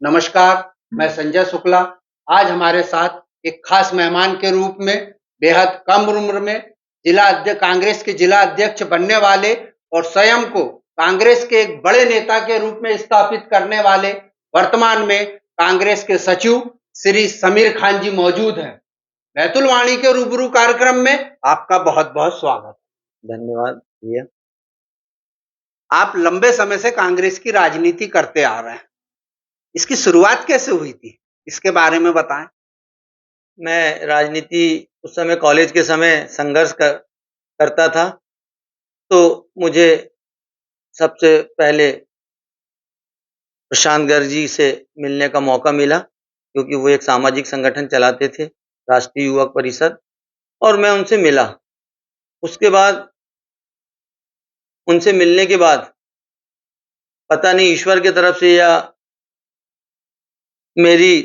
नमस्कार, मैं संजय शुक्ला। आज हमारे साथ एक खास मेहमान के रूप में बेहद कम उम्र में कांग्रेस के जिला अध्यक्ष बनने वाले और स्वयं को कांग्रेस के एक बड़े नेता के रूप में स्थापित करने वाले वर्तमान में कांग्रेस के सचिव श्री समीर खान जी मौजूद हैं। बैतुल वाणी के रूबरू कार्यक्रम में आपका बहुत-बहुत स्वागत। धन्यवाद भैया। आप लंबे समय से कांग्रेस की राजनीति करते आ रहे हैं। इसकी शुरुआत कैसे हुई थी? इसके बारे में बताएं। मैं राजनीति उस समय कॉलेज के समय संघर्ष करता था, तो मुझे सबसे पहले प्रशांत गर्ग जी से मिलने का मौका मिला, क्योंकि वो एक सामाजिक संगठन चलाते थे, राष्ट्रीय युवक परिषद, और मैं उनसे मिला। उसके बाद उनसे मिलने के बाद पता नहीं ईश्वर की तरफ से या मेरी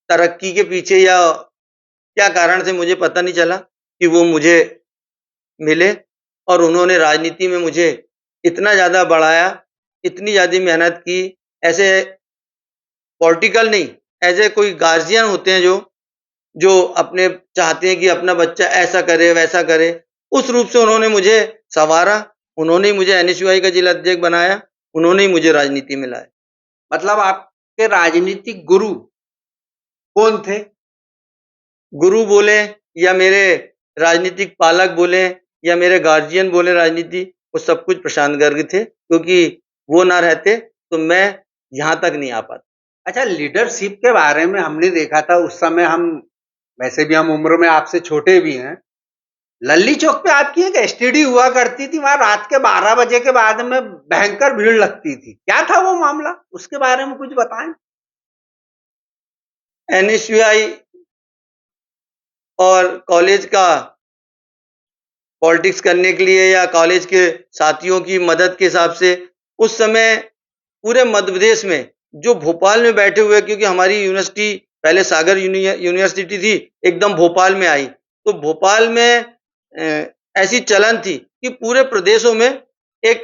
तरक्की के पीछे या क्या कारण से मुझे पता नहीं चला कि वो मुझे मिले और उन्होंने राजनीति में मुझे इतना ज़्यादा बढ़ाया, इतनी ज़्यादा मेहनत की। ऐसे पॉलिटिकल नहीं, ऐसे कोई गार्जियन होते हैं जो अपने चाहते हैं कि अपना बच्चा ऐसा करे, वैसा करे। उस रूप से उन्होंने मुझे संवारा, उन्होंने ही मुझे एनएसयूआई का जिला अध्यक्ष बनाया, उन्होंने ही मुझे राजनीति में लाया। मतलब आपके राजनीतिक गुरु कौन थे? गुरु बोले या मेरे राजनीतिक पालक बोले या मेरे गार्जियन बोले राजनीति, वो सब कुछ प्रशांत गर्ग थे, क्योंकि वो ना रहते तो मैं यहाँ तक नहीं आ पाता। अच्छा, लीडरशिप के बारे में हमने देखा था उस समय वैसे भी हम उम्र में आपसे छोटे भी हैं। लल्ली चौक पे आपकी एक एसटीडी हुआ करती थी, वहां रात के 12 बजे के बाद में भयंकर भीड़ लगती थी। क्या था वो मामला? उसके बारे में कुछ बताएं। एनएसयूआई और कॉलेज का पॉलिटिक्स करने के लिए या कॉलेज के साथियों की मदद के हिसाब से उस समय पूरे मध्य प्रदेश में जो भोपाल में बैठे हुए, क्योंकि हमारी यूनिवर्सिटी पहले सागर यूनिवर्सिटी थी, एकदम भोपाल में आई, तो भोपाल में ऐसी चलन थी कि पूरे प्रदेशों में एक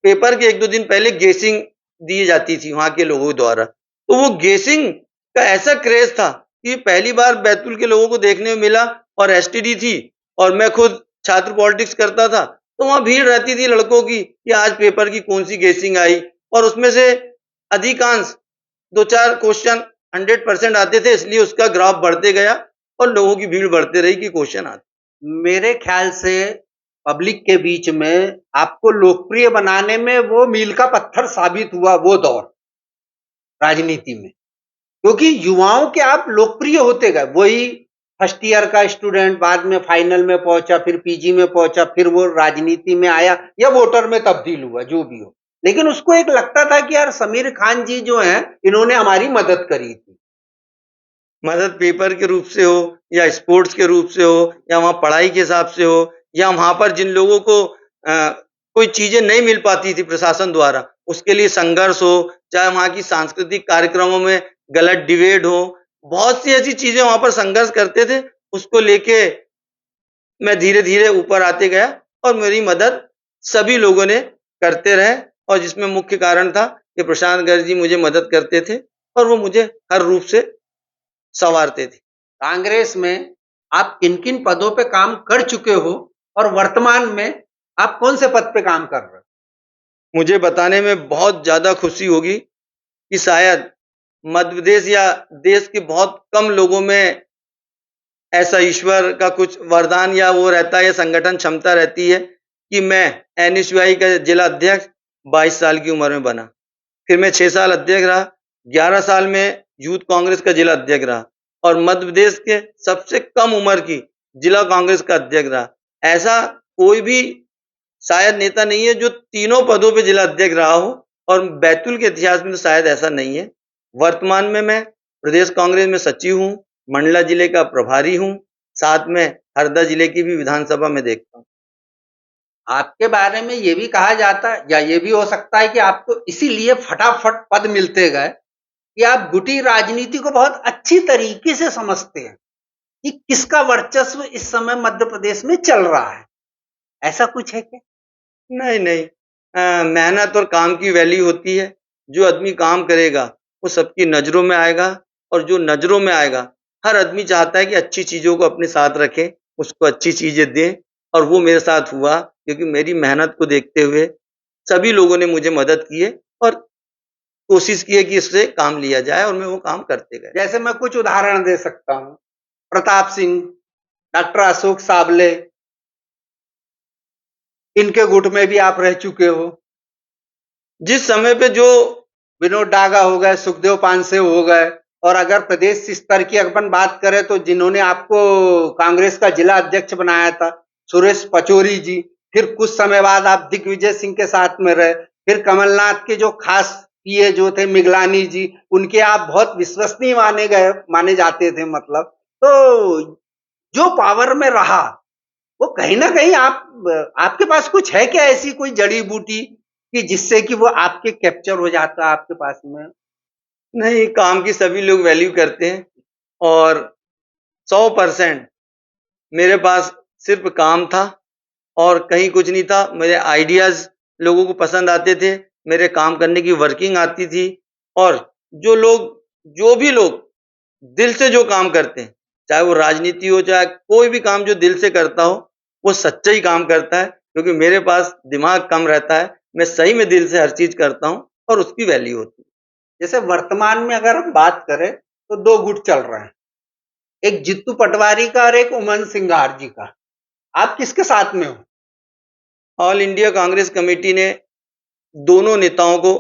पेपर के 1-2 दिन पहले गेसिंग दी जाती थी वहाँ के लोगों द्वारा। तो वो गेसिंग का ऐसा क्रेज था कि पहली बार बैतूल के लोगों को देखने में मिला, और एसटीडी थी और मैं खुद छात्र पॉलिटिक्स करता था, तो वहाँ भीड़ रहती थी लड़कों की कि आज पेपर की कौन सी गेसिंग आई, और उसमें से अधिकांश 2-4 क्वेश्चन 100% आते थे, इसलिए उसका ग्राफ बढ़ते गया और लोगों की भीड़ बढ़ते रही कि क्वेश्चन आते। मेरे ख्याल से पब्लिक के बीच में आपको लोकप्रिय बनाने में वो मील का पत्थर साबित हुआ वो दौर राजनीति में, क्योंकि युवाओं के आप लोकप्रिय होते गए। वही फर्स्ट ईयर का स्टूडेंट बाद में फाइनल में पहुंचा, फिर पीजी में पहुंचा, फिर वो राजनीति में आया या वोटर में तब्दील हुआ, जो भी हो, लेकिन उसको एक लगता था कि यार समीर खान जी जो हैं, इन्होंने हमारी मदद करी थी। मदद पेपर के रूप से हो या स्पोर्ट्स के रूप से हो या वहाँ पढ़ाई के हिसाब से हो या वहाँ पर जिन लोगों को कोई चीजें नहीं मिल पाती थी प्रशासन द्वारा, उसके लिए संघर्ष हो, चाहे वहाँ की सांस्कृतिक कार्यक्रमों में गलत डिबेट हो, बहुत सी ऐसी चीजें वहाँ पर संघर्ष करते थे। उसको लेके मैं धीरे-धीरे ऊपर आते गया और मेरी मदद सभी लोगों ने करते रहे, और जिसमें मुख्य कारण था कि प्रशांत गर्ग जी मुझे मदद करते थे और वो मुझे हर रूप से संवारते थे। कांग्रेस में आप किन-किन पदों पे काम कर चुके हो और वर्तमान में आप कौन से पद पे काम कर रहे हो? मुझे बताने में बहुत ज़्यादा खुशी होगी कि शायद मध्य प्रदेश या देश के बहुत कम लोगों में ऐसा ईश्वर का कुछ वरदान या वो रहता है या संगठन क्षमता रहती है कि मैं एनएसयूआई का जिला अध्यक्ष 22 साल की उम्र में बना। फिर मैं 6 साल अध्यक्ष रहा, 11 साल में यूथ कांग्रेस का जिला अध्यक्ष रहा और मध्य प्रदेश के सबसे कम उम्र की जिला कांग्रेस का अध्यक्ष रहा। ऐसा कोई भी शायद नेता नहीं है जो तीनों पदों पे जिला अध्यक्ष रहा हो, और बैतूल के इतिहास में तो शायद ऐसा नहीं है। वर्तमान में मैं प्रदेश कांग्रेस में सचिव हूँ, मंडला जिले का प्रभारी हूँ, साथ में हरदा जिले की भी विधानसभा में देखता हूँ। आपके बारे में ये भी कहा जाता है या ये भी हो सकता है कि आपको इसीलिए फटाफट पद मिलते गए कि आप गुटी राजनीति को बहुत अच्छी तरीके से समझते हैं कि किसका वर्चस्व इस समय मध्य प्रदेश में चल रहा है। ऐसा कुछ है क्या? नहीं, नहीं। मेहनत और काम की वैल्यू होती है। जो आदमी काम करेगा, वो सबकी नज़रों में आएगा, और जो नज़रों में आएगा, हर आदमी चाहता है कि अच्छी चीज़ों को अपने साथ रखे, उसको अच्छी चीज़ें दें, और वो मेरे साथ हुआ, क्योंकि मेरी मेहनत को देखते हुए सभी लोगों ने मुझे मदद की है और कोशिश की है कि इससे काम लिया जाए, और मैं वो काम करते गए। जैसे मैं कुछ उदाहरण दे सकता हूँ, प्रताप सिंह, डॉक्टर अशोक साबले, इनके गुट में भी आप रह चुके हो। जिस समय पे जो विनोद डागा हो गए, सुखदेव पांसे हो गए, और अगर प्रदेश स्तर की अपन बात करें तो जिन्होंने आपको कांग्रेस का जिला अध्यक्ष बनाया था, सुरेश पचौरी जी, फिर कुछ समय बाद आप दिग्विजय सिंह के साथ में रहे, फिर कमलनाथ के जो खास पीए जो थे मिगलानी जी, उनके आप बहुत विश्वसनीय माने जाते थे मतलब। तो जो पावर में रहा, वो कहीं ना कहीं आपके पास कुछ है क्या ऐसी कोई जड़ी बूटी कि जिससे कि वो आपके कैप्चर हो जाता आपके पास में? नहीं, काम की सभी लोग वैल्यू करते हैं, और 100% मेरे पास सिर्फ काम था और कहीं कुछ नहीं था। मेरे आइडियाज़ लोगों को पसंद आते थे, मेरे काम करने की वर्किंग आती थी, और जो भी लोग दिल से जो काम करते हैं, चाहे वो राजनीति हो, चाहे कोई भी काम जो दिल से करता हो, वो सच्चा ही काम करता है, क्योंकि मेरे पास दिमाग कम रहता है। मैं सही में दिल से हर चीज़ करता हूँ और उसकी वैल्यू होती है। जैसे वर्तमान में अगर हम बात करें तो दो गुट चल रहे हैं, एक जित्तू पटवारी का और एक उमन सिंगार जी का। आप किसके साथ में हो? ऑल इंडिया कांग्रेस कमेटी ने दोनों नेताओं को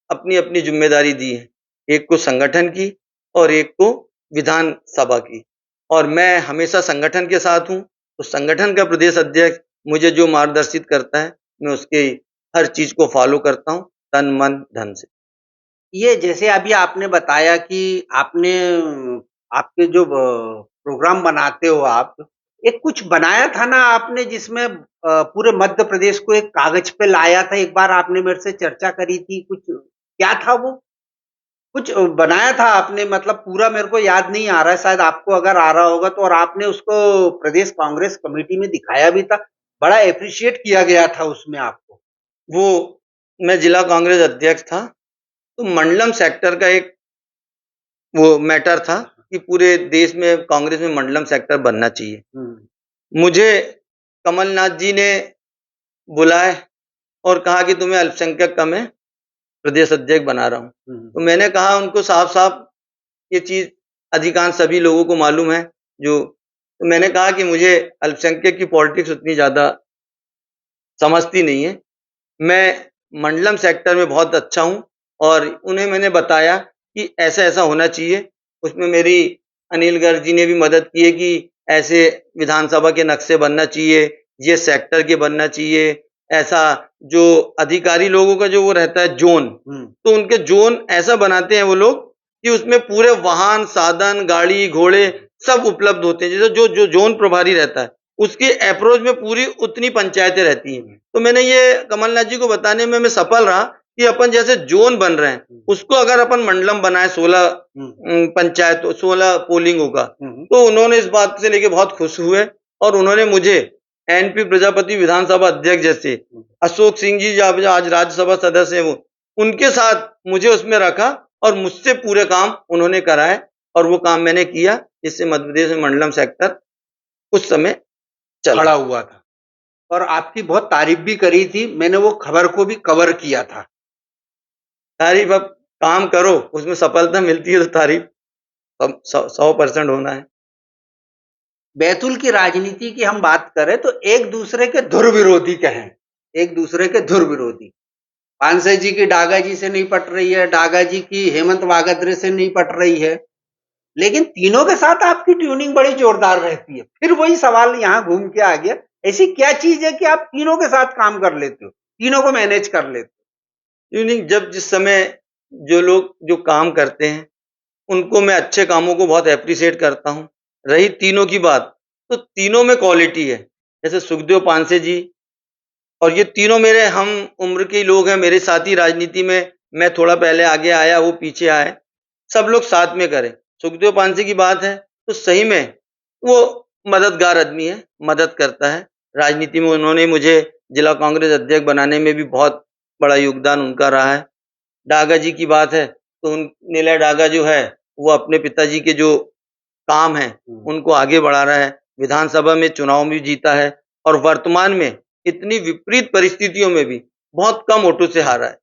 अपनी-अपनी ज़िम्मेदारी दी है। एक को संगठन की और एक को विधानसभा की, और मैं हमेशा संगठन के साथ हूँ। तो संगठन का प्रदेश अध्यक्ष मुझे जो मार्गदर्शित करता है, मैं उसके हर चीज़ को फ़ॉलो करता हूँ, तन, मन, धन से। ये जैसे अभी आपने बताया कि आपने आपके जो प्रोग्राम बनाते हो आप, एक कुछ बनाया था ना आपने जिसमें पूरे मध्य प्रदेश को एक कागज पे लाया था, एक बार आपने मेरे से चर्चा करी थी, कुछ क्या था वो? कुछ बनाया था आपने, मतलब पूरा मेरे को याद नहीं आ रहा है, शायद आपको अगर आ रहा होगा तो, और आपने उसको प्रदेश कांग्रेस कमेटी में दिखाया भी था, बड़ा एप्रिशिएट किया गया था उसमें आपको। वो मैं जिला कांग्रेस अध्यक्ष था, तो मंडलम सेक्टर का एक वो मैटर था कि पूरे देश में कांग्रेस में मंडलम सेक्टर बनना चाहिए। मुझे कमलनाथ जी ने बुलाए और कहा कि तुम्हें अल्पसंख्यक का मैं प्रदेश अध्यक्ष बना रहा हूँ। तो मैंने कहा उनको साफ-साफ, ये चीज़ अधिकांश सभी लोगों को मालूम है, तो मैंने कहा कि मुझे अल्पसंख्यक की पॉलिटिक्स उतनी ज़्यादा समझती नहीं है। मैं मंडलम सेक्टर में बहुत अच्छा हूँ, और उन्हें मैंने बताया कि ऐसा-ऐसा होना चाहिए। उसमें मेरी अनिल गर्ग जी ने भी मदद की है कि ऐसे विधानसभा के नक्शे बनना चाहिए, ये सेक्टर के बनना चाहिए, ऐसा जो अधिकारी लोगों का जो वो रहता है ज़ोन, तो उनके ज़ोन ऐसा बनाते हैं वो लोग कि उसमें पूरे वाहन, साधन, गाड़ी, घोड़े सब उपलब्ध होते हैं। जैसे जो जो ज़ोन प्रभारी रहता है, उसके अप्रोच में पूरी उतनी पंचायतें रहती हैं। तो मैंने ये कमलनाथ जी को बताने में मैं सफल रहा कि अपन जैसे ज़ोन बन रहे हैं, उसको अगर अपन मंडलम बनाएँ, 16 पंचायत, 16 पोलिंग होगा, तो उन्होंने इस बात से लेके बहुत खुश हुए, और उन्होंने मुझे एनपी प्रजापति विधानसभा अध्यक्ष जैसे अशोक सिंह जी, जो आज राज्यसभा सदस्य हैं, वो उनके साथ मुझे उसमें रखा और मुझसे पूरे काम उन्होंने कराए, और वो काम मैंने किया, जिससे मध्य प्रदेश में मंडलम सेक्टर उस समय चला। खड़ा हुआ था, और आपकी बहुत तारीफ भी करी थी, मैंने वो खबर को भी कवर किया था। तारीफ, अब काम करो, उसमें सफलता मिलती है तो तारीफ अब 100% होना है। बैतूल की राजनीति की हम बात करें तो एक दूसरे के धुर विरोधी कहें, एक दूसरे के धुर विरोधी। पानसे जी की डागा जी से नहीं पट रही है, डागा जी की हेमंत वागदरे से नहीं पट रही है, लेकिन तीनों के साथ आपकी ट्यूनिंग बड़ी जोरदार रहती है। फिर वही सवाल यहाँ घूम के आ गया, ऐसी क्या चीज है कि आप तीनों के साथ काम कर लेते हो, तीनों को मैनेज कर लेते ट्यूनिंग, जब जिस समय जो लोग जो काम करते हैं, उनको मैं अच्छे कामों को बहुत एप्रिशिएट करता हूँ। रही तीनों की बात, तो तीनों में क्वालिटी है। जैसे सुखदेव पांसे जी, और ये तीनों मेरे हम उम्र के ही लोग हैं, मेरे साथ ही राजनीति में, मैं थोड़ा पहले आगे आया, वो पीछे आए, सब लोग साथ में करें। सुखदेव पांसे की बात है, तो सही में वो मददगार आदमी है, मदद करता है। राजनीति में उन्होंने मुझे जिला कांग्रेस अध्यक्ष बनाने में भी बहुत बड़ा योगदान उनका रहा है। डागा जी की बात है, तो नीलय डागा जो है वो अपने पिताजी के जो काम है उनको आगे बढ़ा रहा है, विधानसभा में चुनाव भी जीता है और वर्तमान में इतनी विपरीत परिस्थितियों में भी बहुत कम वोटों से हारा है।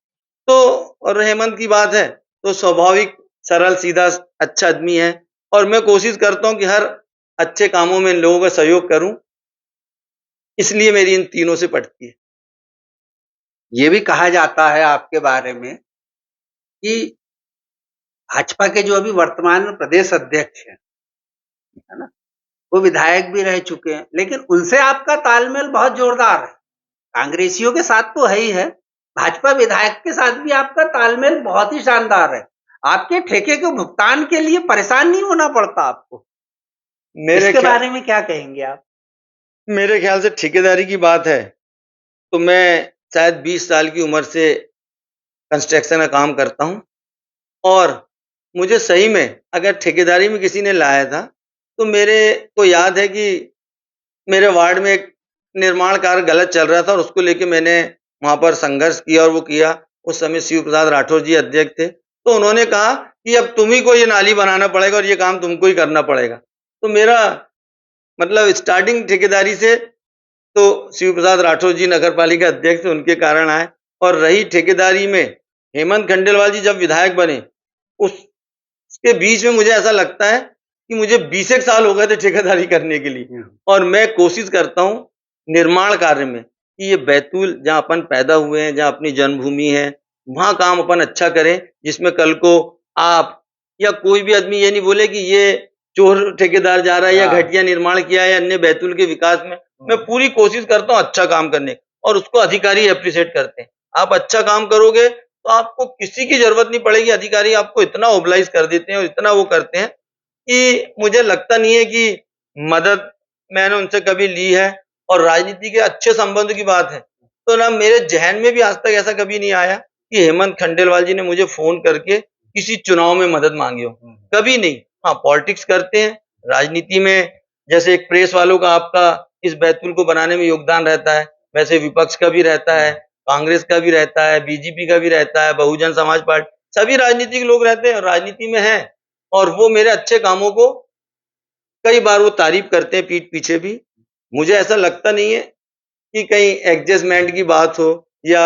तो और हेमंत की बात है तो स्वाभाविक सरल सीधा अच्छा आदमी है और मैं कोशिश करता हूँ कि हर अच्छे कामों में इन लोगों का सहयोग करूं, इसलिए मेरी इन तीनों से पटती है। ये भी कहा जाता है आपके बारे में कि भाजपा के जो अभी वर्तमान में प्रदेश अध्यक्ष हैं, है ना? वो विधायक भी रह चुके हैं, लेकिन उनसे आपका तालमेल बहुत जोरदार है। कांग्रेसियों के साथ तो है ही है, भाजपा विधायक के साथ भी आपका तालमेल बहुत ही शानदार है। आपके ठेके के भुगतान के लिए परेशान नहीं होना पड़ता आपको। इसके बारे में क्या कहेंगे आप? मेरे ख्याल से ठेकेदारी की बात है, तो मैं शायद 20 साल की उम्र से कंस्ट्रक्शन का काम करता हूँ और मुझे सही में अगर ठेकेदारी में किसी ने लाया था, तो मेरे को याद है कि मेरे वार्ड में एक निर्माण कार्य गलत चल रहा था और उसको लेके मैंने वहाँ पर संघर्ष किया और वो किया। उस समय शिव प्रसाद राठौर जी अध्यक्ष थे, तो उन्होंने कहा कि अब तुम्ही को ये नाली बनाना पड़ेगा और ये काम तुमको ही करना पड़ेगा। तो मेरा मतलब स्टार्टिंग ठेकेदारी से तो शिव प्रसाद राठौर जी नगरपालिका अध्यक्ष थे, उनके कारण आए और रही ठेकेदारी में हेमंत खंडेलवाल जी जब विधायक बने, उसके बीच में मुझे ऐसा लगता है कि मुझे 20 एक साल हो गए थे ठेकेदारी करने के लिए और मैं कोशिश करता हूँ निर्माण कार्य में कि ये बैतूल जहाँ अपन पैदा हुए हैं, जहाँ अपनी जन्मभूमि है, वहाँ काम अपन अच्छा करें, जिसमें कल को आप या कोई भी आदमी ये नहीं बोले कि ये चोर ठेकेदार जा रहा है या घटिया निर्माण किया है अन्य बैतूल के विकास में। मैं पूरी कोशिश करता हूँ अच्छा काम करने की और उसको अधिकारी एप्रिशिएट करते हैं। आप अच्छा काम करोगे तो आपको किसी की जरूरत नहीं पड़ेगी, अधिकारी आपको इतना ओबलाइज कर देते हैं और इतना वो करते हैं कि मुझे लगता नहीं है कि मदद मैंने उनसे कभी ली है और राजनीति के अच्छे संबंध की बात है, तो ना मेरे ज़हन में भी आज तक ऐसा कभी नहीं आया कि हेमंत खंडेलवाल जी ने मुझे फ़ोन करके किसी चुनाव में मदद माँगी हो, कभी नहीं। हाँ, पॉलिटिक्स करते हैं, राजनीति में जैसे एक प्रेस वालों का आपका इस बैतूल को बनाने में योगदान रहता है, वैसे विपक्ष का भी रहता है, कांग्रेस का भी रहता है, बीजेपी का भी रहता है, बहुजन समाज पार्टी, सभी राजनीतिक लोग रहते हैं, राजनीति में हैं और वो मेरे अच्छे कामों को कई बार वो तारीफ करते हैं पीठ पीछे भी। मुझे ऐसा लगता नहीं है कि कहीं एडजस्टमेंट की बात हो या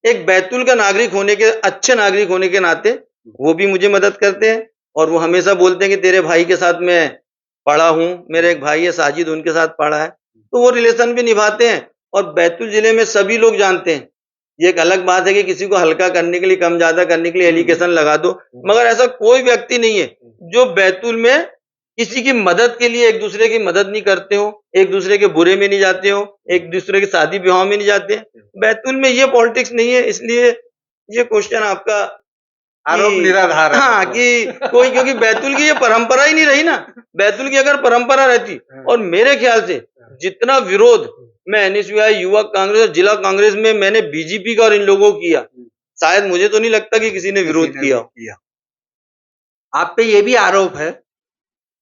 एक बैतूल का नागरिक होने के अच्छे नागरिक होने के नाते वो भी मुझे मदद करते हैं और वो हमेशा बोलते हैं कि तेरे भाई के साथ मैं पढ़ा हूँ, मेरा एक भाई है साजिद, उनके साथ पढ़ा है, तो वो रिलेशन भी निभाते हैं और बैतूल जिले में सभी लोग जानते हैं। ये एक अलग बात है कि किसी को हल्का करने के लिए, कम ज्यादा करने के लिए एलिगेशन लगा दो, मगर ऐसा कोई व्यक्ति नहीं है जो बैतूल में किसी की मदद के लिए एक दूसरे की मदद नहीं करते हो, एक दूसरे के बुरे में नहीं जाते हो, एक दूसरे के शादी विवाह में नहीं जाते। बैतूल में ये पॉलिटिक्स नहीं है, इसलिए ये क्वेश्चन आपका आरोप निराधार है। हाँ, कि कोई क्योंकि बैतूल की ये परंपरा ही नहीं रही ना। बैतूल की अगर परंपरा रहती और मेरे ख्याल से जितना विरोध मैं एनएसयूआई, युवा कांग्रेस और जिला कांग्रेस में मैंने बीजेपी का और इन लोगों को किया, शायद मुझे तो नहीं लगता कि किसी ने विरोध किया हो। आप पे ये भी आरोप है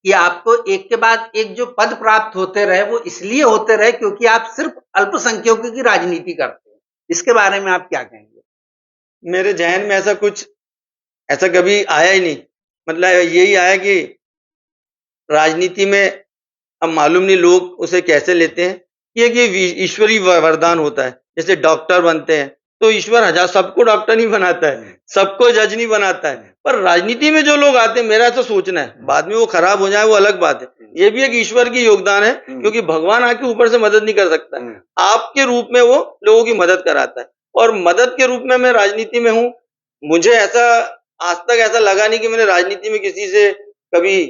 कि आपको एक के बाद एक जो पद प्राप्त होते रहे वो इसलिए होते रहे क्योंकि आप सिर्फ अल्पसंख्यकों की राजनीति करते हैं। इसके बारे में आप क्या कहेंगे? मेरे ज़हन में ऐसा कभी आया ही नहीं। मतलब यही आया कि राजनीति में अब मालूम नहीं लोग उसे कैसे लेते हैं कि ये ईश्वरीय वरदान होता है। जैसे डॉक्टर बनते हैं तो ईश्वर हजार सबको डॉक्टर नहीं बनाता है, सबको जज नहीं बनाता है, पर राजनीति में जो लोग आते हैं मेरा ऐसा सोचना है, बाद में वो खराब हो जाए वो अलग बात है। ये भी एक ईश्वर की योगदान है क्योंकि भगवान आके ऊपर से मदद नहीं कर सकता है, आपके रूप में वो लोगों की मदद कराता है और मदद के रूप में मैं राजनीति में हूँ। मुझे ऐसा आज तक ऐसा लगा नहीं कि मैंने राजनीति में किसी से कभी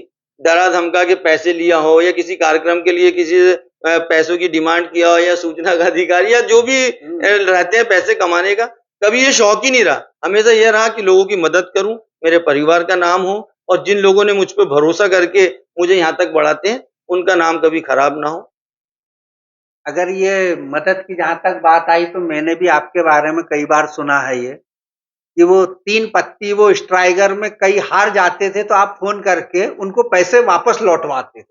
डरा धमका के पैसे लिया हो या किसी कार्यक्रम के लिए किसी से पैसों की डिमांड किया हो या सूचना का अधिकारी या जो भी रहते हैं पैसे कमाने का, कभी ये शौक ही नहीं रहा। हमेशा ये रहा कि लोगों की मदद करूं, मेरे परिवार का नाम हो और जिन लोगों ने मुझ पर भरोसा करके मुझे यहाँ तक बढ़ाते हैं उनका नाम कभी खराब ना हो। अगर ये मदद की जहां तक बात आई तो मैंने भी आपके बारे में कई बार सुना है ये कि वो 3 पत्ती वो स्ट्राइकर में कई हार जाते थे तो आप फोन करके उनको पैसे वापस लौटवाते थे।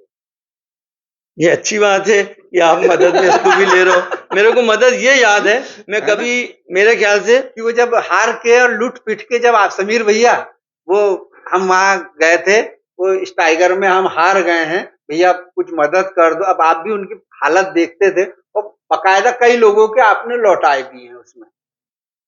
ये अच्छी बात है कि आप मदद में इसको भी ले रहे हो। मेरे को मदद ये याद है, मैं कभी मेरे ख्याल से कि वो जब हार के और लूट पीट के जब आप समीर भैया वो हम वहां गए थे, वो इस टाइगर में हम हार गए हैं, भैया कुछ मदद कर दो। अब आप भी उनकी हालत देखते थे और बकायदा कई लोगों के आपने लौटाए भी हैं उसमें।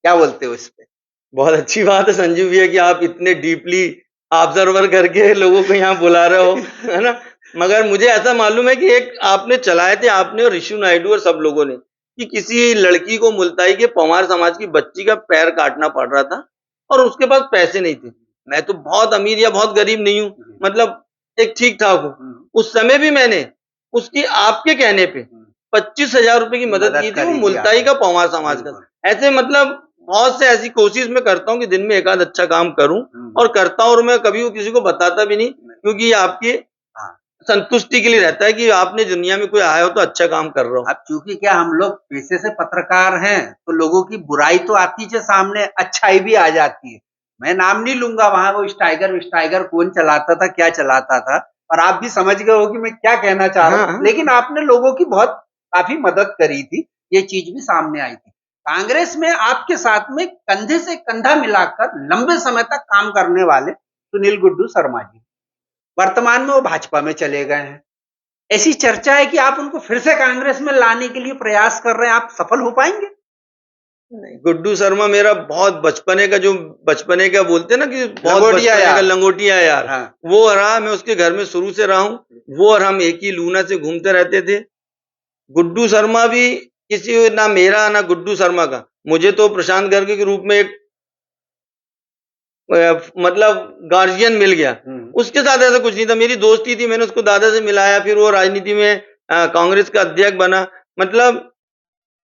क्या बोलते हो इस पे? बहुत अच्छी बात है संजीव भैया कि आप इतने डीपली ऑब्जर्वर करके लोगों को यहाँ बुला रहे हो, है ना? मगर मुझे ऐसा मालूम है कि एक आपने चलाए थे, आपने और ऋषु नायडू और सब लोगों ने, कि किसी लड़की को मुल्ताई के पवार समाज की बच्ची का पैर काटना पड़ रहा था और उसके पास पैसे नहीं थे। मैं तो बहुत अमीर या बहुत गरीब नहीं हूँ, मतलब एक ठीक-ठाक हूँ। उस समय भी मैंने उसकी आपके कहने पे 25,000 रुपए की मदद की थी, वो करी थी मुल्ताई आपने। का पवार समाज का। बिल्कुल। ऐसे मतलब बहुत से ऐसी कोशिश मैं करता हूँ कि दिन में एक आध अच्छा काम करूँ और करता हूँ और मैं कभी वो किसी को बताता भी नहीं, क्योंकि ये आपकी हाँ। संतुष्टि के लिए रहता है कि आपने दुनिया में कोई आया हो तो अच्छा काम कर रहा हो। अब चूंकि क्या हम लोग पेशे से पत्रकार हैं, तो लोगों की बुराई तो आती है सामने, अच्छाई भी आ जाती है। मैं नाम नहीं लूंगा, वहां वो स्टाइगर कौन चलाता था, क्या चलाता था, और आप भी समझ गए हो कि मैं क्या कहना चाह रहा हाँ, हूँ। हाँ। लेकिन आपने लोगों की बहुत काफी मदद करी थी, ये चीज भी सामने आई थी। कांग्रेस में आपके साथ में कंधे से कंधा मिलाकर लंबे समय तक काम करने वाले सुनील गुड्डू शर्मा जी, वर्तमान में वो भाजपा में चले गए हैं। ऐसी चर्चा है कि आप उनको फिर से कांग्रेस में लाने के लिए प्रयास कर रहे हैं, आप सफल हो पाएंगे? नहीं, गुड्डू शर्मा मेरा बहुत बचपने का बोलते हैं ना कि बहुत लंगोटिया बचपने का यार। लंगोटिया है यार। हाँ। वो रहा, मैं उसके घर में शुरू से रहा हूँ। वो और हम एक ही लूना से घूमते रहते थे। गुड्डू शर्मा भी किसी ना मेरा ना गुड्डू शर्मा का, मुझे तो प्रशांत गर्ग के रूप में एक मतलब गार्जियन मिल गया। उसके साथ ऐसा कुछ नहीं था, मेरी दोस्ती थी, मैंने उसको दादा से मिलाया, फिर वो राजनीति में कांग्रेस का अध्यक्ष बना। मतलब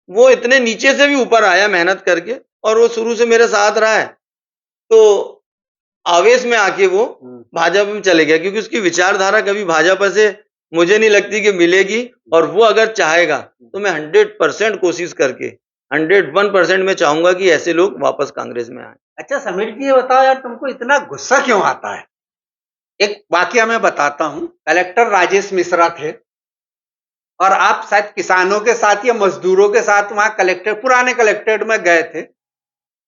वो इतने नीचे से भी ऊपर आया मेहनत करके और वो शुरू से मेरे साथ रहा है। तो आवेश में आके वो भाजपा में चले गया, क्योंकि उसकी विचारधारा कभी भाजपा से मुझे नहीं लगती कि मिलेगी, और वो अगर चाहेगा तो मैं 100% कोशिश करके 101% मैं चाहूंगा कि ऐसे लोग वापस कांग्रेस में आए। अच्छा समीर जी, ये बताओ यार, तुमको इतना गुस्सा क्यों आता है? एक वाकया मैं बताता हूँ। कलेक्टर राजेश मिश्रा थे और आप शायद किसानों के साथ या मजदूरों के साथ वहां पुराने कलेक्ट्रेट में गए थे,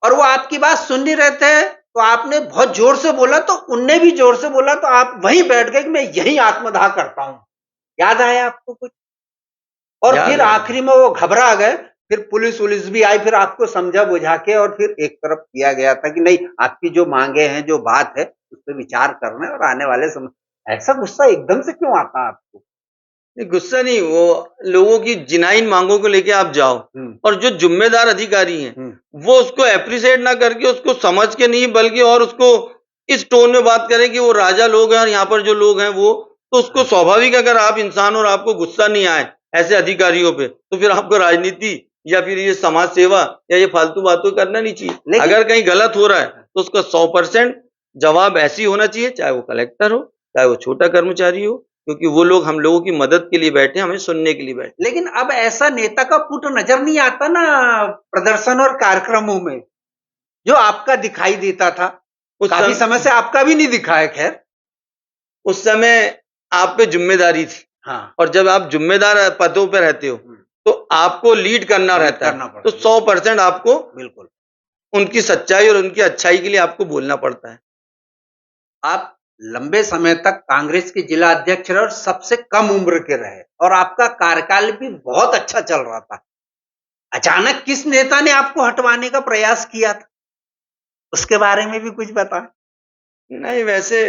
और वो आपकी बात सुन नहीं रहे थे, तो आपने बहुत जोर से बोला, तो उनने भी जोर से बोला, तो आप वहीं बैठ गए कि मैं यही आत्मदाह करता हूं। याद आया आपको कुछ? और याद फिर है। आखिरी में वो घबरा गए, फिर पुलिस भी आई, फिर आपको समझा बुझा के और फिर एक तरफ किया गया था कि नहीं, आपकी जो मांगे हैं, जो बात है, उस पर विचार करना है और आने वाले समय। ऐसा गुस्सा एकदम से क्यों आता है आपको? नहीं, गुस्सा नहीं, वो लोगों की जिनाइन मांगों को लेके आप जाओ और जो जिम्मेदार अधिकारी हैं वो उसको एप्रिशिएट ना करके, उसको समझ के नहीं, बल्कि और उसको इस टोन में बात करें कि वो राजा लोग हैं और यहाँ पर जो लोग हैं वो, तो उसको स्वाभाविक, अगर आप इंसान और आपको गुस्सा नहीं आए ऐसे अधिकारियों पे, तो फिर आपको राजनीति या फिर ये समाज सेवा या ये फालतू बातों करना नहीं चाहिए। अगर कहीं गलत हो रहा है तो उसका 100% जवाब ऐसे ही होना चाहिए, चाहे वो कलेक्टर हो, चाहे वो छोटा कर्मचारी हो, क्योंकि वो लोग हम लोगों की मदद के लिए बैठे हैं, हमें सुनने के लिए बैठे हैं। लेकिन अब ऐसा नेता का पुट नजर नहीं आता ना प्रदर्शन और कार्यक्रमों में, जो आपका दिखाई देता था। काफी समय से आपका भी नहीं दिखा है, खैर। उस समय आप पे जिम्मेदारी थी, हाँ। और जब आप जिम्मेदार पदों पे रहते हो तो आपको लीड करना रहता है, तो 100% आपको बिल्कुल उनकी सच्चाई और उनकी अच्छाई के लिए आपको बोलना पड़ता है। आप लंबे समय तक कांग्रेस के जिला अध्यक्ष रहे और सबसे कम उम्र के रहे, और आपका कार्यकाल भी बहुत अच्छा चल रहा था। अचानक किस नेता ने आपको हटवाने का प्रयास किया था, उसके बारे में भी कुछ बताएं। नहीं, वैसे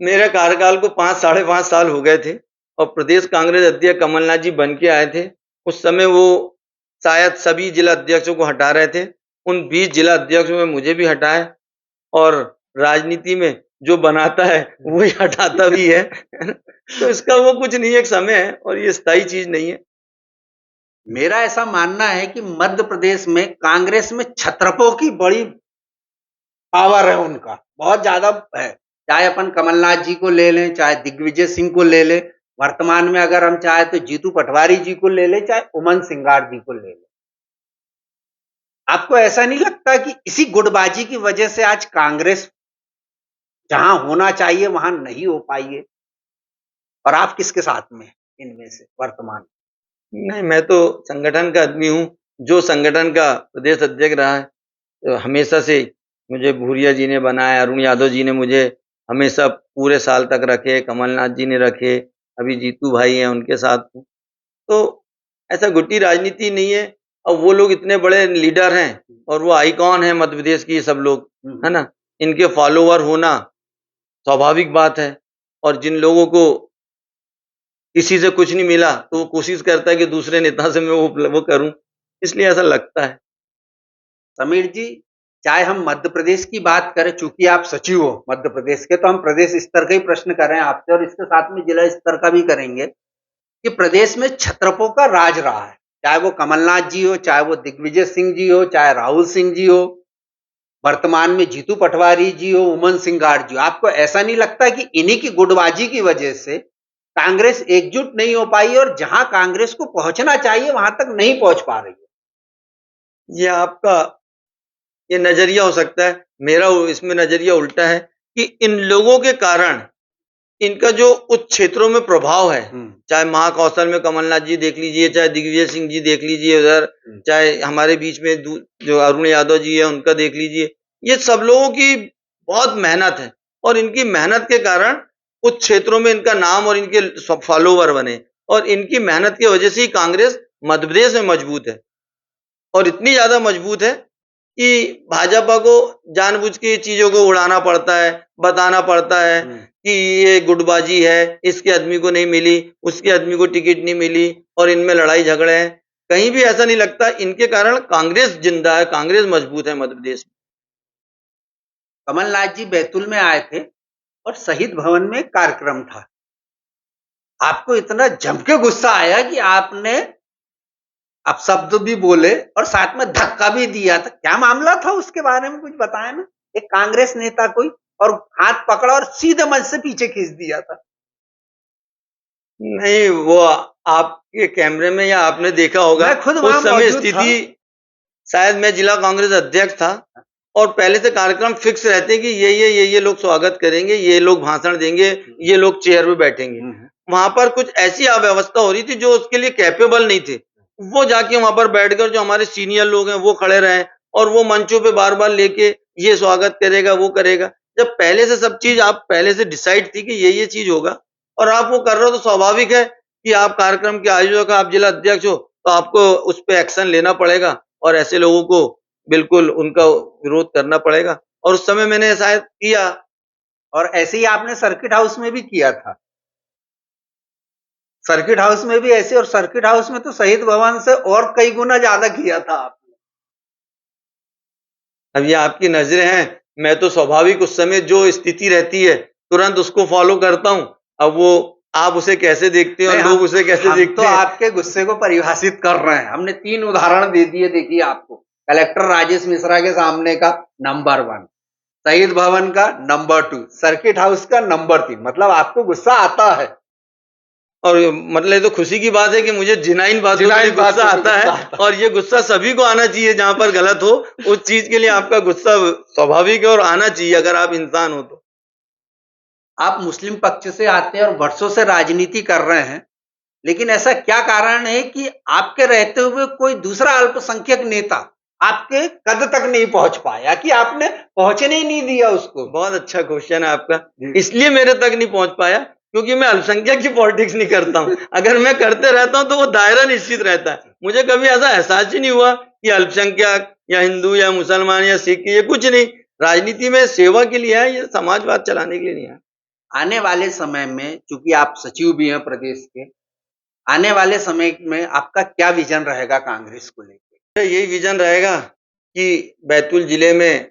मेरे कार्यकाल को 5 साढ़े 5 साल हो गए थे और प्रदेश कांग्रेस अध्यक्ष कमलनाथ जी बन के आए थे। उस समय वो शायद सभी जिला अध्यक्षों को हटा रहे थे। उन 20 जिला अध्यक्षों में मुझे भी हटाया, और राजनीति में जो बनाता है वही हटाता भी है। तो इसका वो कुछ नहीं, एक समय है और ये स्थायी चीज नहीं है। मेरा ऐसा मानना है कि मध्य प्रदेश में कांग्रेस में छत्रपों की बड़ी पावर है, उनका बहुत ज्यादा है। चाहे अपन कमलनाथ जी को ले लें, चाहे दिग्विजय सिंह को ले लें, वर्तमान में अगर हम चाहे तो जीतू पटवारी जी को ले लें, चाहे उमंग सिंगार जी को ले लें। आपको ऐसा नहीं लगता कि इसी गुटबाजी की वजह से आज कांग्रेस जहां होना चाहिए वहां नहीं हो पाई है? और आप किसके साथ में हैं इनमें से वर्तमान? नहीं, मैं तो संगठन का आदमी हूँ। जो संगठन का प्रदेश अध्यक्ष रहा है, तो हमेशा से मुझे भूरिया जी ने बनाया, अरुण यादव जी ने मुझे हमेशा पूरे साल तक रखे, कमलनाथ जी ने रखे, अभी जीतू भाई हैं उनके साथ हूँ। तो ऐसा गुट्टी राजनीति नहीं है और वो लोग इतने बड़े लीडर हैं और वो आइकॉन है मध्य प्रदेश की, ये सब लोग, है ना? इनके फॉलोवर होना स्वाभाविक बात है और जिन लोगों को किसी से कुछ नहीं मिला, तो वो कोशिश करता है कि दूसरे नेता से मैं वो करूँ, इसलिए ऐसा लगता है। समीर जी, चाहे हम मध्य प्रदेश की बात करें, चूंकि आप सचिव हो मध्य प्रदेश के, तो हम प्रदेश स्तर का ही प्रश्न कर रहे हैं आपसे और इसके साथ में जिला स्तर का भी करेंगे कि प्रदेश में छत्रपों का राज रहा है, चाहे वो कमलनाथ जी हो, चाहे वो दिग्विजय सिंह जी हो, चाहे राहुल सिंह जी हो, वर्तमान में जीतू पटवारी जी हो, उमन सिंगार जी हो। आपको ऐसा नहीं लगता कि इन्हीं की गुटबाजी की वजह से कांग्रेस एकजुट नहीं हो पाई और जहां कांग्रेस को पहुंचना चाहिए वहां तक नहीं पहुंच पा रही है? ये आपका ये नज़रिया हो सकता है, मेरा इसमें नज़रिया उल्टा है कि इन लोगों के कारण इनका जो उच्च क्षेत्रों में प्रभाव है, चाहे महाकौशल में कमलनाथ जी देख लीजिए, चाहे दिग्विजय सिंह जी देख लीजिए उधर, चाहे हमारे बीच में जो अरुण यादव जी है उनका देख लीजिए, ये सब लोगों की बहुत मेहनत है और इनकी मेहनत के कारण उच्च क्षेत्रों में इनका नाम और इनके फॉलोवर बने और इनकी मेहनत की वजह से ही कांग्रेस मध्य प्रदेश में मजबूत है और इतनी ज्यादा मजबूत है कि भाजपा को जानबूझ के चीजों को उड़ाना पड़ता है, बताना पड़ता है कि ये गुटबाजी है, इसके आदमी को नहीं मिली, उसके आदमी को टिकट नहीं मिली और इनमें लड़ाई झगड़े हैं। कहीं भी ऐसा नहीं लगता, इनके कारण कांग्रेस जिंदा है, कांग्रेस मजबूत है मध्य प्रदेश में। कमलनाथ जी बैतूल में आए थे और शहीद भवन में कार्यक्रम था। आपको इतना जम के गुस्सा आया कि आपने अपशब्द भी बोले और साथ में धक्का भी दिया था। क्या मामला था, उसके बारे में कुछ बताएं ना। एक कांग्रेस नेता कोई और हाथ पकड़ा और सीधे मंच से पीछे खींच दिया था। नहीं, वो आपके कैमरे में या आपने देखा होगा, मैं खुद उस वहां समय मौजूद था। स्थिति शायद मैं जिला कांग्रेस अध्यक्ष था और पहले से कार्यक्रम फिक्स रहते कि ये लोग स्वागत करेंगे, ये लोग भाषण देंगे, ये लोग चेयर पे बैठेंगे। वहां पर कुछ ऐसी अव्यवस्था हो रही थी जो उसके लिए कैपेबल नहीं थे। वो जाके वहां पर बैठकर जो हमारे सीनियर लोग हैं वो खड़े रहे और वो मंचों पे बार-बार लेके ये स्वागत करेगा, वो करेगा। जब पहले से सब चीज आप पहले से डिसाइड थी कि ये चीज होगा और आप वो कर रहे हो तो स्वाभाविक है कि आप कार्यक्रम के आयोजक, आप जिला अध्यक्ष हो तो आपको उस पे एक्शन लेना पड़ेगा और ऐसे लोगों को बिल्कुल उनका विरोध करना पड़ेगा और उस समय मैंने शायद किया। और ऐसे ही आपने सर्किट हाउस में भी किया था। सर्किट हाउस में भी ऐसे, और सर्किट हाउस में तो शहीद भवन से और कई गुना ज्यादा किया था आपने। अब ये आपकी नजरें हैं, मैं तो स्वाभाविक उस समय जो स्थिति रहती है तुरंत उसको फॉलो करता हूँ। अब वो आप उसे कैसे देखते हो और लोग उसे कैसे देखते तो हैं? आपके गुस्से को परिभाषित कर रहे हैं। हमने 3 उदाहरण दे दिए, देखिए आपको। कलेक्टर राजेश मिश्रा के सामने का नंबर 1, शहीद भवन का नंबर 2, सर्किट हाउस का नंबर 3। मतलब आपको गुस्सा आता है। और मतलब ये तो खुशी की बात है कि मुझे जिनाइन बातों पे गुस्सा आता है और ये गुस्सा सभी को आना चाहिए जहां पर गलत हो, उस चीज के लिए आपका गुस्सा स्वाभाविक है और आना चाहिए अगर आप इंसान हो तो। आप मुस्लिम पक्ष से आते हैं और वर्षों से राजनीति कर रहे हैं, लेकिन ऐसा क्या कारण है कि आपके रहते हुए कोई दूसरा अल्पसंख्यक नेता आपके कद तक नहीं पहुंच पाया, कि आपने पहुंचने ही नहीं दिया उसको? बहुत अच्छा क्वेश्चन है आपका। इसलिए मेरे तक नहीं पहुंच पाया क्योंकि मैं अल्पसंख्यक की पॉलिटिक्स नहीं करता हूं। अगर मैं करते रहता हूं तो वो दायरा निश्चित रहता है। मुझे कभी ऐसा एहसास ही नहीं हुआ कि अल्पसंख्यक या हिंदू या मुसलमान या सिख, ये कुछ नहीं। राजनीति में सेवा के लिए है, ये समाजवाद चलाने के लिए नहीं है। आने वाले समय में, चूंकि आप सचिव भी हैं प्रदेश के, आने वाले समय में आपका क्या विजन रहेगा कांग्रेस को लेकर? यही विजन रहेगा कि बैतूल जिले में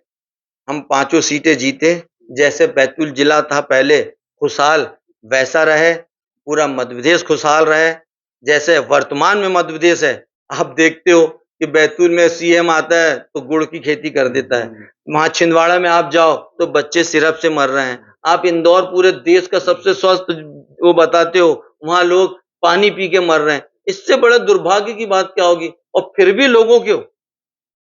हम 5 सीटें जीते। जैसे बैतूल जिला था पहले खुशहाल, वैसा रहे, पूरा मध्य प्रदेश खुशहाल रहे। जैसे वर्तमान में मध्य प्रदेश है, आप देखते हो कि बैतूल में सीएम आता है तो गुड़ की खेती कर देता है। वहां छिंदवाड़ा में आप जाओ तो बच्चे सिरप से मर रहे हैं। आप इंदौर पूरे देश का सबसे स्वस्थ वो बताते हो, वहां लोग पानी पी के मर रहे हैं। इससे बड़ा दुर्भाग्य की बात क्या होगी? और फिर भी लोगों को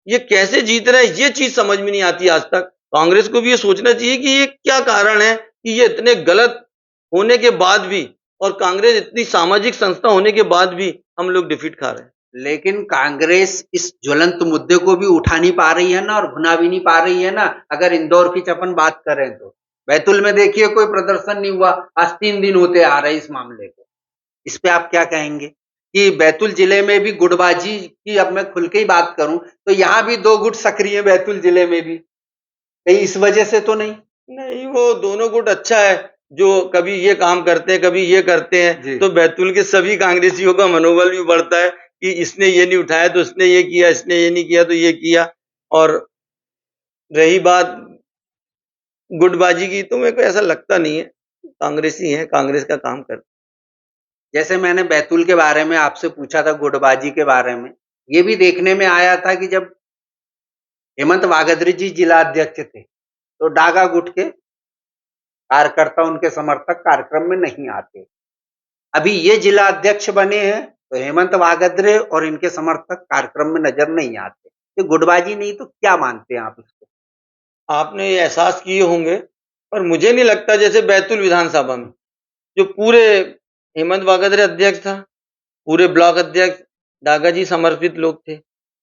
ये कैसे जीत रहे हैं, ये चीज समझ में नहीं आती आज तक। कांग्रेस को भी ये सोचना चाहिए कि ये क्या कारण है कि ये इतने गलत होने के बाद भी और कांग्रेस इतनी सामाजिक संस्था होने के बाद भी हम लोग डिफीट खा रहे हैं। लेकिन कांग्रेस इस ज्वलंत मुद्दे को भी उठा नहीं पा रही है ना, और भुना भी नहीं पा रही है ना। अगर इंदौर की अपन बात करें तो बैतूल में देखिए कोई प्रदर्शन नहीं हुआ, आज 3 दिन होते आ रहे इस मामले को। इस पे आप क्या कहेंगे कि बैतूल जिले में भी गुटबाजी की, अब मैं खुल के ही बात करूं तो यहाँ भी 2 गुट सक्रिय है बैतूल जिले में भी, कहीं इस वजह से तो नहीं? नहीं, वो दोनों गुट अच्छा है, जो कभी ये काम करते हैं, कभी ये करते हैं, तो बैतूल के सभी कांग्रेसियों का मनोबल भी बढ़ता है कि इसने ये नहीं उठाया तो इसने ये किया, इसने ये नहीं किया तो ये किया। और रही बात गुटबाजी की, तो मेरे को ऐसा लगता नहीं है, कांग्रेसी हैं, कांग्रेस का काम करते जैसे मैंने बैतूल के बारे में आपसे पूछा था, गुटबाजी के बारे में, ये भी देखने में आया था कि जब हेमंत वागदरी जी जिला अध्यक्ष थे, तो डागा गुट के कार्यकर्ता, उनके समर्थक कार्यक्रम में नहीं आते। अभी ये जिला अध्यक्ष बने हैं, तो हेमंत वागदरे और इनके समर्थक कार्यक्रम में नजर नहीं आते। ये गुटबाजी नहीं तो क्या मानते हैं आप इसको? आपने ये एहसास किए होंगे, पर मुझे नहीं लगता जैसे बैतूल विधानसभा में जो पूरे हेमंत वागदरे अध्यक्ष था, पूरे ब्लॉक अध्यक्ष डागा जी समर्पित लोग थे,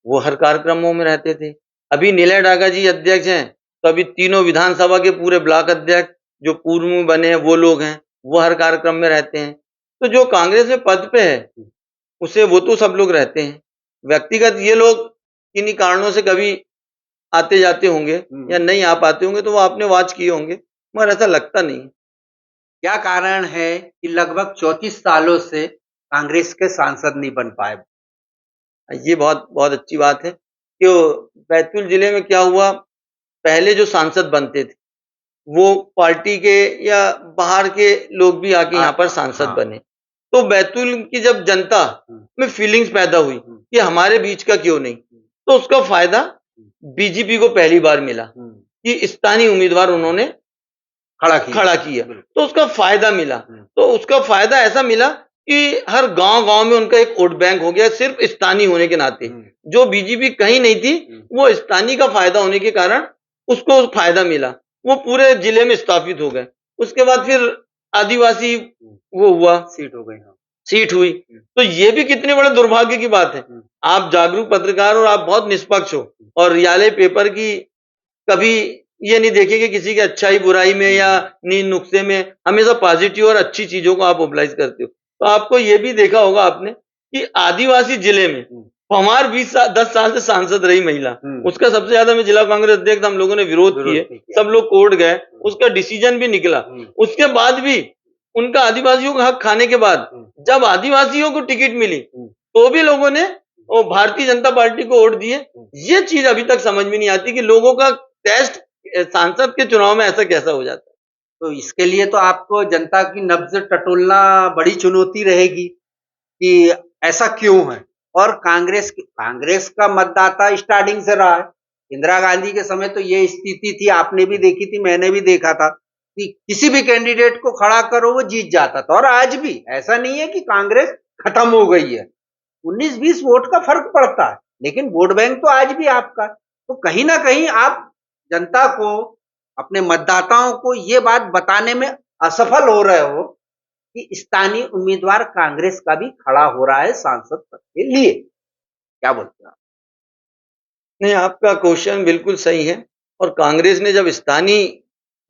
वो हर कार्यक्रमों में रहते थे। अभी निलय डागा जी अध्यक्ष हैं, तो अभी तीनों विधानसभा के पूरे ब्लॉक अध्यक्ष जो पूर्व में बने हैं वो लोग हैं, वो हर कार्यक्रम में रहते हैं। तो जो कांग्रेस में पद पे है, उसे वो तो सब लोग रहते हैं। व्यक्तिगत ये लोग किन्हीं कारणों से कभी आते जाते होंगे या नहीं आ पाते होंगे, तो वो आपने वॉच किए होंगे, मगर ऐसा लगता नहीं। क्या कारण है कि लगभग 34 सालों से कांग्रेस के सांसद नहीं बन पाए? ये बहुत बहुत अच्छी बात है कि बैतूल जिले में क्या हुआ, पहले जो सांसद बनते थे वो पार्टी के या बाहर के लोग भी आके यहाँ पर सांसद बने, तो बैतूल की जब जनता में फीलिंग्स पैदा हुई कि हमारे बीच का क्यों नहीं, तो उसका फायदा बीजेपी को पहली बार मिला कि स्थानीय उम्मीदवार उन्होंने खड़ा किया, तो उसका फायदा मिला। तो उसका फायदा ऐसा मिला कि हर गांव-गांव में उनका एक वोट बैंक हो गया, सिर्फ स्थानीय होने के नाते। जो बीजेपी कहीं नहीं थी, वो स्थानीय का फायदा होने के कारण उसको फायदा मिला, वो पूरे जिले में स्थापित हो गए। उसके बाद फिर आदिवासी वो हुआ, सीट हुई। तो ये भी कितने बड़े दुर्भाग्य की बात है। आप जागरूक पत्रकार और आप बहुत निष्पक्ष हो, और रियाले पेपर की कभी ये नहीं देखेंगे किसी की अच्छाई बुराई में या नींद नुक्से में, हमेशा पॉजिटिव और अच्छी चीजों को आप मोबिलाइज करते हो। तो आपको ये भी देखा होगा आपने कि आदिवासी जिले में हमार 10 साल से सांसद रही महिला, उसका सबसे ज्यादा में जिला कांग्रेस अध्यक्ष हम लोगों ने विरोध किए, सब लोग कोर्ट गए, उसका डिसीजन भी निकला। उसके बाद भी उनका आदिवासियों का हक खाने के बाद जब आदिवासियों को टिकट मिली, तो भी लोगों ने भारतीय जनता पार्टी को वोट दिए। ये चीज अभी तक समझ में नहीं आती कि लोगों का टेस्ट सांसद के चुनाव में ऐसा कैसा हो जाता है। तो इसके लिए तो आपको जनता की नब्ज टटोलना बड़ी चुनौती रहेगी कि ऐसा क्यों है। और कांग्रेस का मतदाता स्टार्टिंग से रहा है। इंदिरा गांधी के समय तो ये स्थिति थी, आपने भी देखी थी, मैंने भी देखा था कि किसी भी कैंडिडेट को खड़ा करो वो जीत जाता था। और आज भी ऐसा नहीं है कि कांग्रेस खत्म हो गई है, 19-20 वोट का फर्क पड़ता है, लेकिन वोट बैंक तो आज भी आपका। तो कहीं ना कहीं आप जनता को, अपने मतदाताओं को ये बात बताने में असफल हो रहे हो कि स्थानीय उम्मीदवार कांग्रेस का भी खड़ा हो रहा है सांसद पद के लिए। क्या बोलते हैं आप? नहीं, आपका क्वेश्चन बिल्कुल सही है, और कांग्रेस ने जब स्थानीय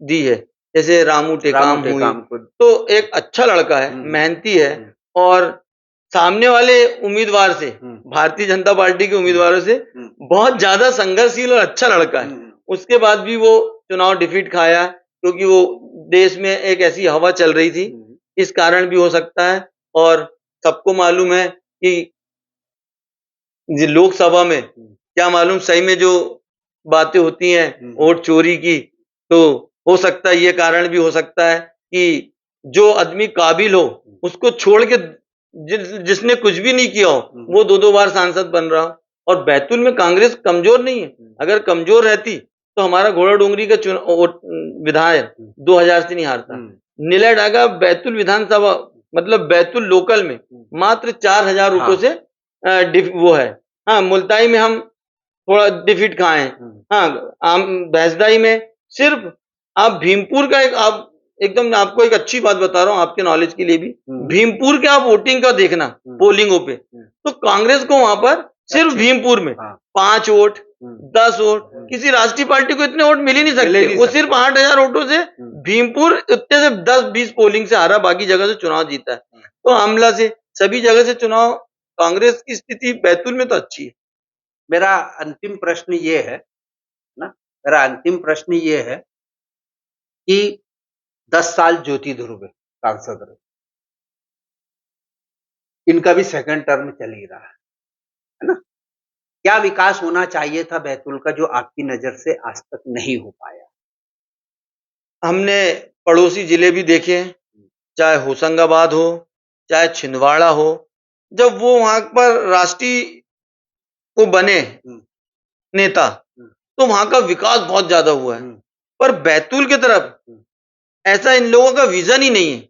दी है, जैसे रामू टेकाम हुई, तो एक अच्छा लड़का है, मेहनती है, और सामने वाले उम्मीदवार से, भारतीय जनता पार्टी के उम्मीदवारों से बहुत ज्यादा संघर्षशील और अच्छा लड़का है। उसके बाद भी वो चुनाव डिफीट खाया, क्योंकि वो देश में एक ऐसी हवा चल रही थी, इस कारण भी हो सकता है। और सबको मालूम है कि लोकसभा में क्या मालूम सही में जो बातें होती हैं वोट चोरी की, तो हो सकता है ये कारण भी हो सकता है कि जो आदमी काबिल हो उसको छोड़ के जिसने कुछ भी नहीं किया हो वो 2-2 बार सांसद बन रहा हो। और बैतूल में कांग्रेस कमजोर नहीं है, अगर कमजोर रहती तो हमारा घोड़ा डोंगरी का विधायक 2000 से नहीं हारता। निलय डागा बैतूल विधानसभा मतलब बैतूल लोकल में मात्र 4000 रुपयों से वो है। हाँ, मुल्ताई में हम थोड़ा डिफीट खाए हैं। हाँ, भैंसदाई में सिर्फ आप भीमपुर का एक आप एकदम मैं आपको एक अच्छी बात बता रहा हूँ आपके नॉलेज के लिए भी, हम्म। भीमपुर के आप वोटिंग का देखना पोलिंगों पे, तो कांग्रेस को वहां पर सिर्फ अच्छे। भीमपुर में हाँ। 5 वोट 10 वोट, किसी राष्ट्रीय पार्टी को इतने वोट मिल ही नहीं मिल ही सकते। नहीं वो सकते। सिर्फ 8,000 वोटों से भीमपुर इतने से 10-20 पोलिंग से हारा, बाकी जगह से चुनाव जीता है। तो आमला से सभी जगह से चुनाव, कांग्रेस की स्थिति बैतूल में तो अच्छी है। मेरा अंतिम प्रश्न ये है ना, मेरा अंतिम प्रश्न ये है कि 10 साल ज्योति ध्रुव सांसद रहे, इनका भी सेकंड टर्म चल ही रहा है ना? क्या विकास होना चाहिए था बैतूल का जो आपकी नजर से आज तक नहीं हो पाया? हमने पड़ोसी जिले भी देखे हैं, चाहे होशंगाबाद हो, चाहे छिंदवाड़ा हो, जब वो वहां पर राष्ट्रीय को बने नेता, तो वहां का विकास बहुत ज्यादा हुआ है। पर बैतूल की तरफ ऐसा इन लोगों का विजन ही नहीं है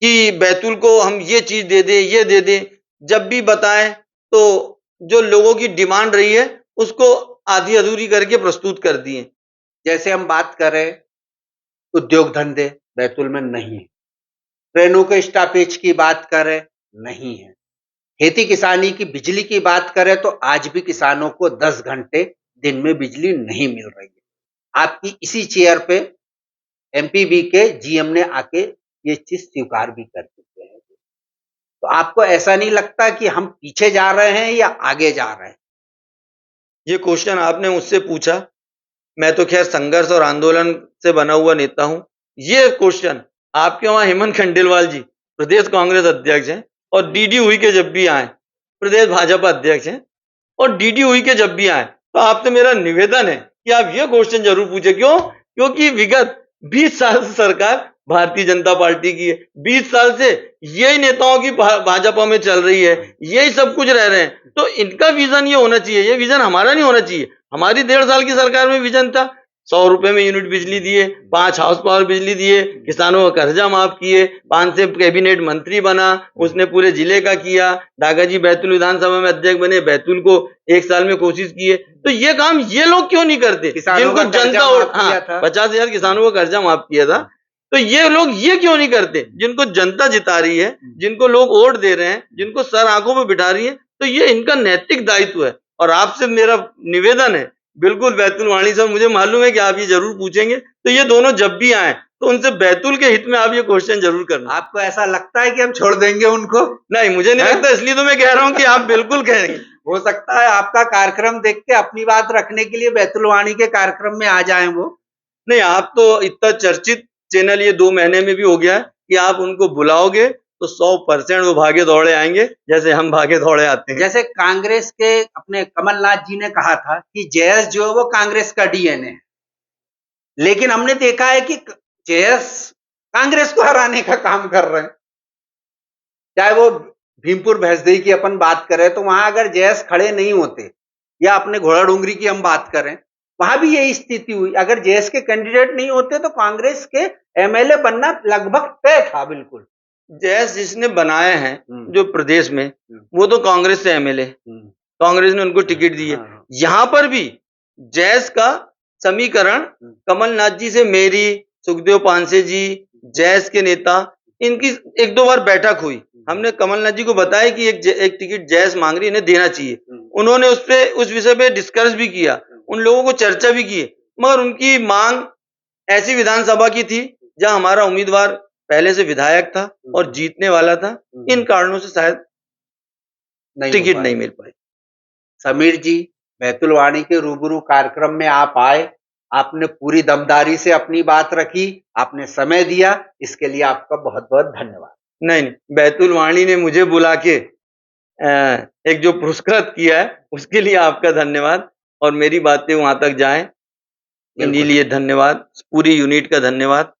कि बैतूल को हम ये चीज दे दें, ये दे दें। जब भी बताएं तो जो लोगों की डिमांड रही है उसको आधी अधूरी करके प्रस्तुत कर दिए। जैसे हम बात करें उद्योग धंधे बैतूल में नहीं है, ट्रेनों के स्टॉपेज की बात करें नहीं है, खेती किसानी की बिजली की बात करें तो आज भी किसानों को 10 घंटे दिन में बिजली नहीं मिल रही है। आपकी इसी चेयर पे एमपीबी के जीएम ने आके ये चीज स्वीकार भी कर चुके हैं। तो आपको ऐसा नहीं लगता कि हम पीछे जा रहे हैं या आगे जा रहे हैं? ये क्वेश्चन आपने मुझसे पूछा, मैं तो खैर संघर्ष और आंदोलन से बना हुआ नेता हूं। ये क्वेश्चन आपके वहां हेमंत खंडेलवाल जी प्रदेश कांग्रेस अध्यक्ष हैं और डीडी हुई के जब भी आए, प्रदेश भाजपा अध्यक्ष हैं और डीडी हुई के जब भी आए, तो आपसे मेरा निवेदन है कि आप ये क्वेश्चन जरूर पूछे। क्यों? क्योंकि विगत 20 साल से सरकार भारतीय जनता पार्टी की है, 20 साल से यही नेताओं की भाजपा में चल रही है, यही सब कुछ रह रहे हैं। तो इनका विजन ये होना चाहिए, ये विजन हमारा नहीं होना चाहिए। हमारी 1.5 साल की सरकार में विजन था, 100 रुपए में यूनिट बिजली दिए, 5 हाउस पावर बिजली दिए, किसानों का कर्जा माफ किए, 5 से कैबिनेट मंत्री बना, उसने पूरे जिले का किया, दागाजी बैतूल विधानसभा में अध्यक्ष बने, बैतूल को 1 साल में कोशिश किए। तो ये काम ये लोग क्यों नहीं करते? जिनको जनता 50,000 किसानों का कर्जा माफ किया था, तो ये लोग ये क्यों नहीं करते? जिनको जनता जिता रही है, जिनको लोग वोट दे रहे हैं, जिनको सर आंखों में बिठा रही है, तो ये इनका नैतिक दायित्व है। और आपसे मेरा निवेदन है, बिल्कुल बैतूल वाणी साहब, मुझे मालूम है कि आप ये जरूर पूछेंगे, तो ये दोनों जब भी आए तो उनसे बैतूल के हित में आप ये क्वेश्चन जरूर करना। आपको ऐसा लगता है कि हम छोड़ देंगे उनको? नहीं, मुझे नहीं लगता, इसलिए तो मैं कह रहा हूं कि आप बिल्कुल कहेंगे। हो सकता है आपका कार्यक्रम देख के अपनी बात रखने के लिए बैतूल वाणी के कार्यक्रम में आ जाएं वो। नहीं, आप तो इतना चर्चित चैनल ये 2 महीने में भी हो गया कि आप उनको बुलाओगे तो 100% वो भागे दौड़े आएंगे, जैसे हम भागे दौड़े आते हैं। जैसे कांग्रेस के अपने कमलनाथ जी ने कहा था कि जेएस जो है वो कांग्रेस का डीएनए है, लेकिन हमने देखा है कि जेएस कांग्रेस को हराने का काम कर रहे हैं। चाहे वो भीमपुर भैंसदेही की अपन बात करें तो वहां अगर जेएस खड़े नहीं होते, या अपने घोड़ा डोंगरी की हम बात करें, वहां भी यही स्थिति हुई। अगर जेएस के कैंडिडेट नहीं होते तो कांग्रेस के एमएलए बनना लगभग तय था। बिल्कुल जैस जिसने बनाए हैं जो प्रदेश में, वो तो कांग्रेस से एमएलए, कांग्रेस ने उनको टिकट दी है। यहाँ पर भी जैस का समीकरण कमलनाथ जी से मेरी, सुखदेव पांसे जी, जैस के नेता, इनकी 1-2 बार बैठक हुई। हमने कमलनाथ जी को बताया कि एक टिकट जैस मांग रही, इन्हें देना चाहिए। उन्होंने उस विषय पे डिस्कस भी किया, उन लोगों को चर्चा भी की, मगर उनकी मांग ऐसी विधानसभा की थी जहां हमारा उम्मीदवार पहले से विधायक था और जीतने वाला था। इन कारणों से शायद टिकट नहीं मिल पाई। समीर जी, बैतूल वाणी के रूबरू कार्यक्रम में आप आए, आपने पूरी दमदारी से अपनी बात रखी, आपने समय दिया, इसके लिए आपका बहुत बहुत धन्यवाद। नहीं, बैतूल वाणी ने मुझे बुला के एक जो पुरस्कृत किया है उसके लिए आपका धन्यवाद, और मेरी बातें वहां तक जाएं, इनके लिए धन्यवाद, पूरी यूनिट का धन्यवाद।